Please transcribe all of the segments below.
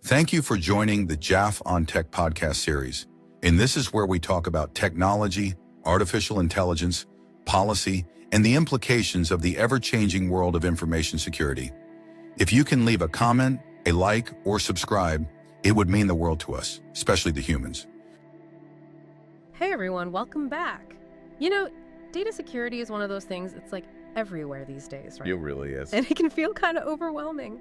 Thank you for joining the JAF on Tech podcast series. And this is where we talk about technology, artificial intelligence, policy, and the implications of the ever-changing world of information security. If you can leave a comment, a like, or subscribe, it would mean the world to us, especially the humans. Hey everyone, welcome back. Data security is one of those things, it's like everywhere these days, right? It really is. And it can feel kind of overwhelming.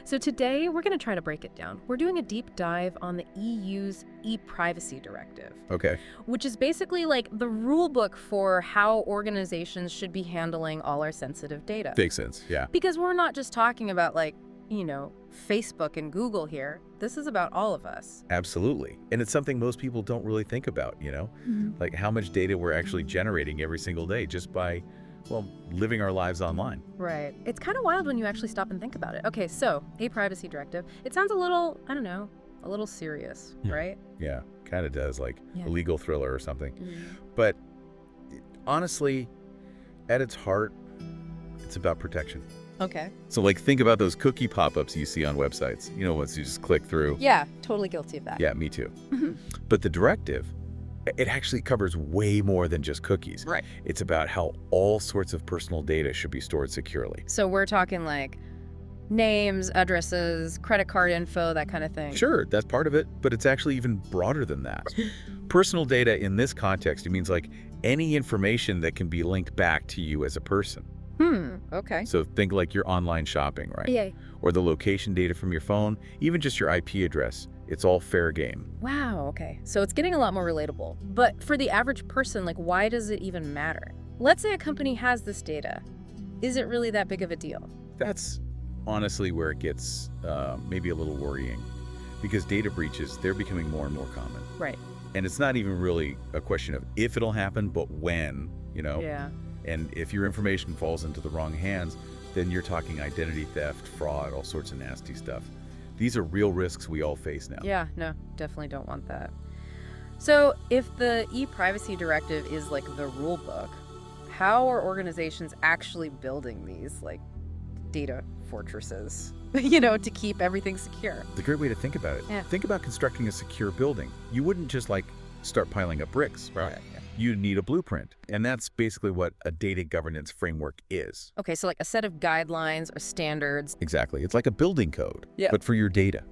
So today we're going to try to break it down. We're doing a deep dive on the EU's e-privacy directive. Okay. Which is basically like the rule book for how organizations should be handling all our sensitive data. Makes sense, yeah. Because we're not just talking about Facebook and Google here. This is about all of us. Absolutely. And it's something most people don't really think about, Like how much data we're actually generating every single day just by, living our lives online. Right. It's kind of wild when you actually stop and think about it. Okay, so e-privacy directive. It sounds a little, a little serious, right? Yeah, kind of does, like a legal thriller or something. Mm. But honestly, at its heart, it's about protection. Okay. So think about those cookie pop-ups you see on websites. Once you just click through. Yeah, totally guilty of that. Yeah, me too. But the directive, it actually covers way more than just cookies. Right. It's about how all sorts of personal data should be stored securely. So we're talking like names, addresses, credit card info, that kind of thing. Sure, that's part of it, but it's actually even broader than that. Personal data in this context, it means any information that can be linked back to you as a person. Okay. So think like your online shopping, right? Yeah. Or the location data from your phone, even just your IP address. It's all fair game. Wow, okay. So it's getting a lot more relatable. But for the average person, why does it even matter? Let's say a company has this data. Is it really that big of a deal? That's honestly where it gets maybe a little worrying, because data breaches, they're becoming more and more common. Right. And it's not even really a question of if it'll happen, but when, Yeah. And if your information falls into the wrong hands, then you're talking identity theft, fraud, all sorts of nasty stuff. These are real risks we all face now. Yeah, no, definitely don't want that. So if the e-privacy directive is the rule book, how are organizations actually building these data fortresses, to keep everything secure? It's a great way to think about it. Yeah. Think about constructing a secure building. You wouldn't just start piling up bricks, right? Yeah. You need a blueprint. And that's basically what a data governance framework is. Okay, so a set of guidelines or standards. Exactly. It's like a building code, Yeah. but for your data.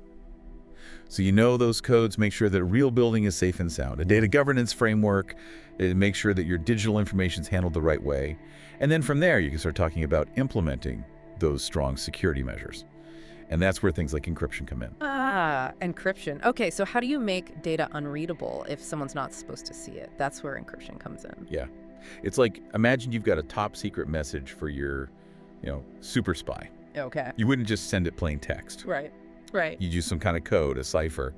So those codes make sure that a real building is safe and sound. A data governance framework, it makes sure that your digital information is handled the right way. And then from there, you can start talking about implementing those strong security measures. And that's where things like encryption come in. Encryption. Okay, so how do you make data unreadable if someone's not supposed to see it? That's where encryption comes in. Yeah. It's imagine you've got a top secret message for your, super spy. Okay. You wouldn't just send it plain text. Right. You'd use some kind of code, a cipher,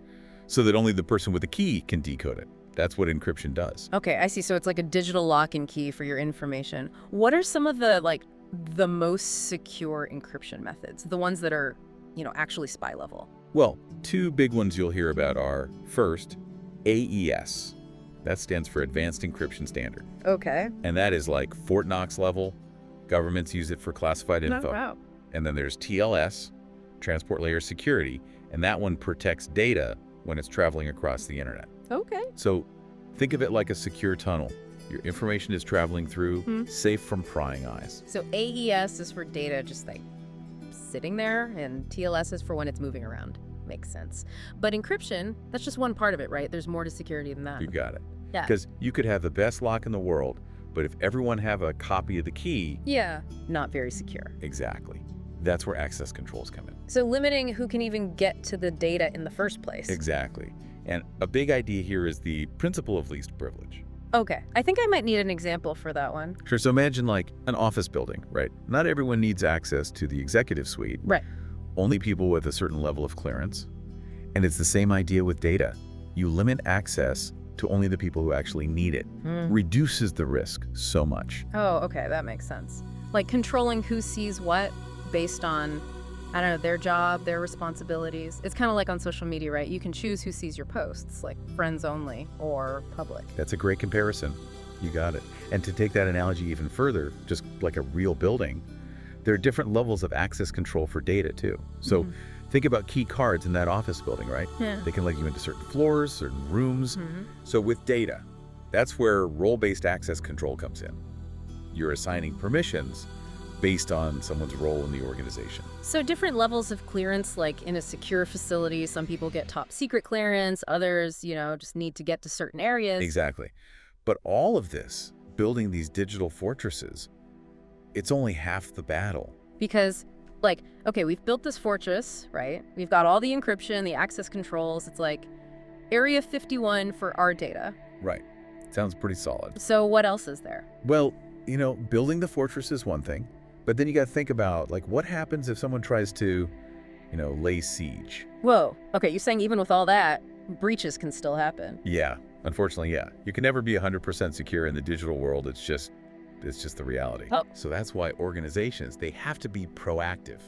so that only the person with the key can decode it. That's what encryption does. Okay, I see. So it's like a digital lock and key for your information. What are some of the most secure encryption methods? The ones that are, actually spy level? Well, two big ones you'll hear about are, first, AES. That stands for Advanced Encryption Standard. Okay. And that is Fort Knox level. Governments use it for classified info. Oh, wow. And then there's TLS, Transport Layer Security, and that one protects data when it's traveling across the internet. Okay. So think of it like a secure tunnel. Your information is traveling through, safe from prying eyes. So AES is for data just sitting there, and TLS is for when it's moving around. Makes sense. But encryption, that's just one part of it, right? There's more to security than that. You got it. Yeah. Because you could have the best lock in the world, but if everyone have a copy of the key... Yeah, not very secure. Exactly. That's where access controls come in. So limiting who can even get to the data in the first place. Exactly. And a big idea here is the principle of least privilege. Okay, I think I might need an example for that one. Sure, so imagine an office building, right? Not everyone needs access to the executive suite. Right. Only people with a certain level of clearance. And it's the same idea with data. You limit access to only the people who actually need it. Reduces the risk so much. Oh, okay, that makes sense. Controlling who sees what based on, their job, their responsibilities. It's kind of like on social media, right? You can choose who sees your posts, friends only or public. That's a great comparison. You got it. And to take that analogy even further, just like a real building, there are different levels of access control for data too. So Think about key cards in that office building, right? Yeah. They can let you into certain floors, certain rooms. So with data, that's where role-based access control comes in. You're assigning permissions based on someone's role in the organization. So different levels of clearance, like in a secure facility, some people get top secret clearance, others, just need to get to certain areas. Exactly. But all of this, building these digital fortresses, it's only half the battle. Because, okay, we've built this fortress, right? We've got all the encryption, the access controls. It's like Area 51 for our data. Right. Sounds pretty solid. So what else is there? Well, building the fortress is one thing, but then you got to think about, what happens if someone tries to, lay siege? Whoa. Okay, you're saying even with all that, breaches can still happen. Yeah. Unfortunately, yeah. You can never be 100% secure in the digital world. It's just the reality. Oh. So that's why organizations, they have to be proactive,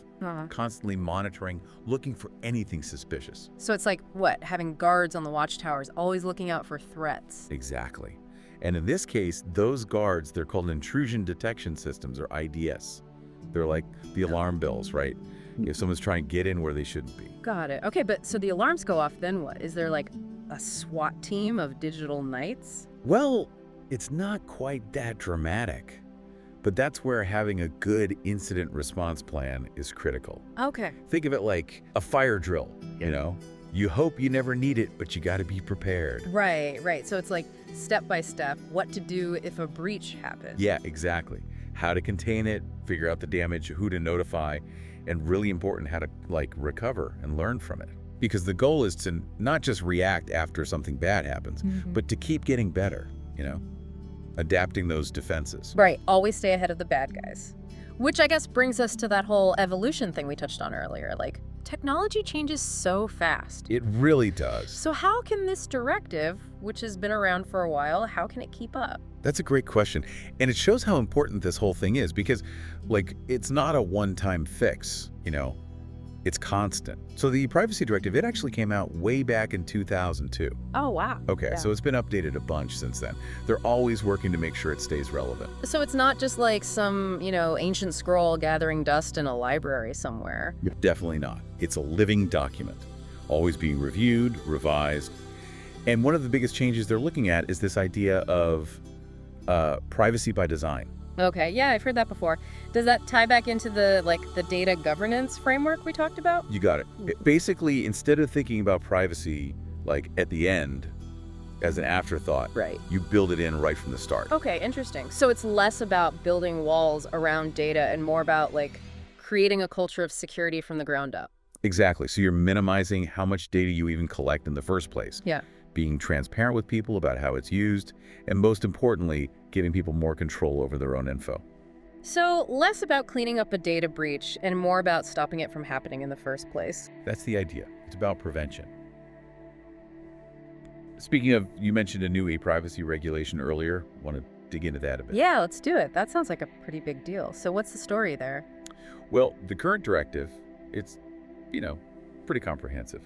constantly monitoring, looking for anything suspicious. So it's like, what, having guards on the watchtowers, always looking out for threats. Exactly. And in this case, those guards, they're called intrusion detection systems, or IDS. They're like the alarm bells, right? If someone's trying to get in where they shouldn't be. Got it. Okay, but so the alarms go off, then what? Is there like a SWAT team of digital knights? Well, it's not quite that dramatic, but that's where having a good incident response plan is critical. Okay. Think of it like a fire drill, You hope you never need it, but you got to be prepared. Right. So it's like step by step, what to do if a breach happens. Yeah, exactly. How to contain it, figure out the damage, who to notify, and really important, how to recover and learn from it. Because the goal is to not just react after something bad happens, but to keep getting better, adapting those defenses. Right. Always stay ahead of the bad guys. Which I guess brings us to that whole evolution thing we touched on earlier. Technology changes so fast. It really does. So how can this directive, which has been around for a while, how can it keep up? That's a great question. And it shows how important this whole thing is because, it's not a one-time fix, It's constant. So the Privacy Directive, it actually came out way back in 2002. Oh, wow. Okay, Yeah. so it's been updated a bunch since then. They're always working to make sure it stays relevant. So it's not just like some, ancient scroll gathering dust in a library somewhere. Definitely not. It's a living document, always being reviewed, revised. And one of the biggest changes they're looking at is this idea of privacy by design. Okay, yeah, I've heard that before. Does that tie back into the data governance framework we talked about? You got it. Basically, instead of thinking about privacy at the end as an afterthought, Right. you build it in right from the start. Okay, interesting. So it's less about building walls around data and more about creating a culture of security from the ground up. Exactly. So you're minimizing how much data you even collect in the first place. Yeah. Being transparent with people about how it's used, and most importantly, giving people more control over their own info. So less about cleaning up a data breach and more about stopping it from happening in the first place. That's the idea. It's about prevention. Speaking of, you mentioned a new e-privacy regulation earlier. Want to dig into that a bit? Yeah, let's do it. That sounds like a pretty big deal. So what's the story there? Well, the current directive, it's, pretty comprehensive.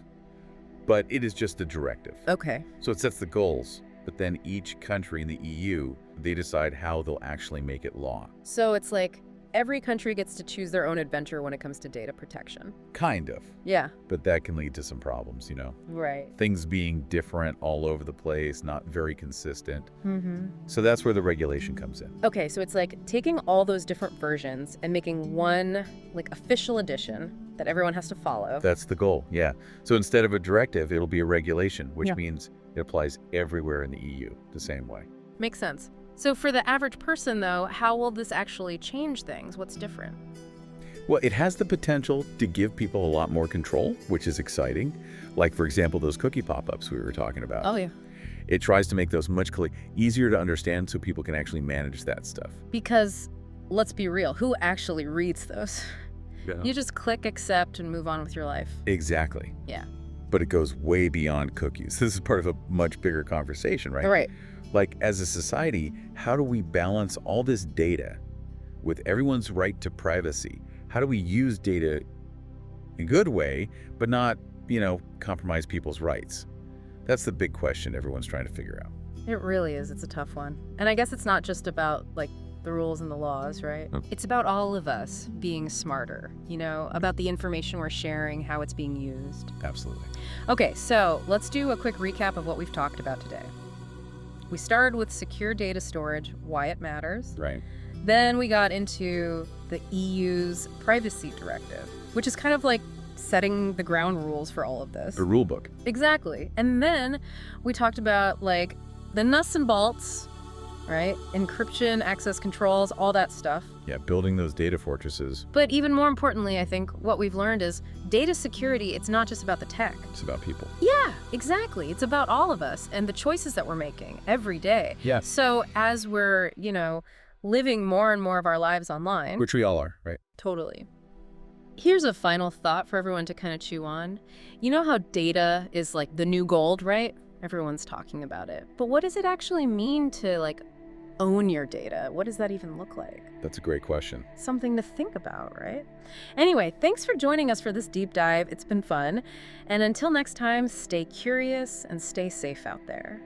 But it is just a directive. Okay. So it sets the goals, but then each country in the EU, they decide how they'll actually make it law. So it's like every country gets to choose their own adventure when it comes to data protection. Kind of. Yeah. But that can lead to some problems, Right. Things being different all over the place, not very consistent. Mm-hmm. So that's where the regulation comes in. Okay, so it's like taking all those different versions and making one official edition that everyone has to follow. That's the goal, yeah. So instead of a directive, it'll be a regulation, which Yeah. means it applies everywhere in the EU the same way. Makes sense. So for the average person, though, how will this actually change things? What's different? Well, it has the potential to give people a lot more control, which is exciting. Like, for example, those cookie pop-ups we were talking about. Oh, yeah. It tries to make those much easier to understand so people can actually manage that stuff. Because, let's be real, who actually reads those? Yeah. You just click accept and move on with your life. Exactly. Yeah. But it goes way beyond cookies. This is part of a much bigger conversation, right? All right. As a society, how do we balance all this data with everyone's right to privacy? How do we use data in a good way, but not, compromise people's rights? That's the big question everyone's trying to figure out. It really is. It's a tough one. And I guess it's not just about, the rules and the laws, right? Oh. It's about all of us being smarter, about the information we're sharing, how it's being used. Absolutely. Okay, so let's do a quick recap of what we've talked about today. We started with secure data storage, why it matters. Right. Then we got into the EU's privacy directive, which is kind of like setting the ground rules for all of this. A rule book. Exactly. And then we talked about like the nuts and bolts, right? Encryption, access controls, all that stuff. Yeah, building those data fortresses. But even more importantly, I think what we've learned is data security, it's not just about the tech. It's about people. Yeah, exactly. It's about all of us and the choices that we're making every day. Yeah. So as we're, living more and more of our lives online. Which we all are, right? Totally. Here's a final thought for everyone to kind of chew on. You know how data is like the new gold, right? Everyone's talking about it. But what does it actually mean to like own your data? What does that even look like? That's a great question. Something to think about, right? Anyway, thanks for joining us for this deep dive. It's been fun. And until next time, stay curious and stay safe out there.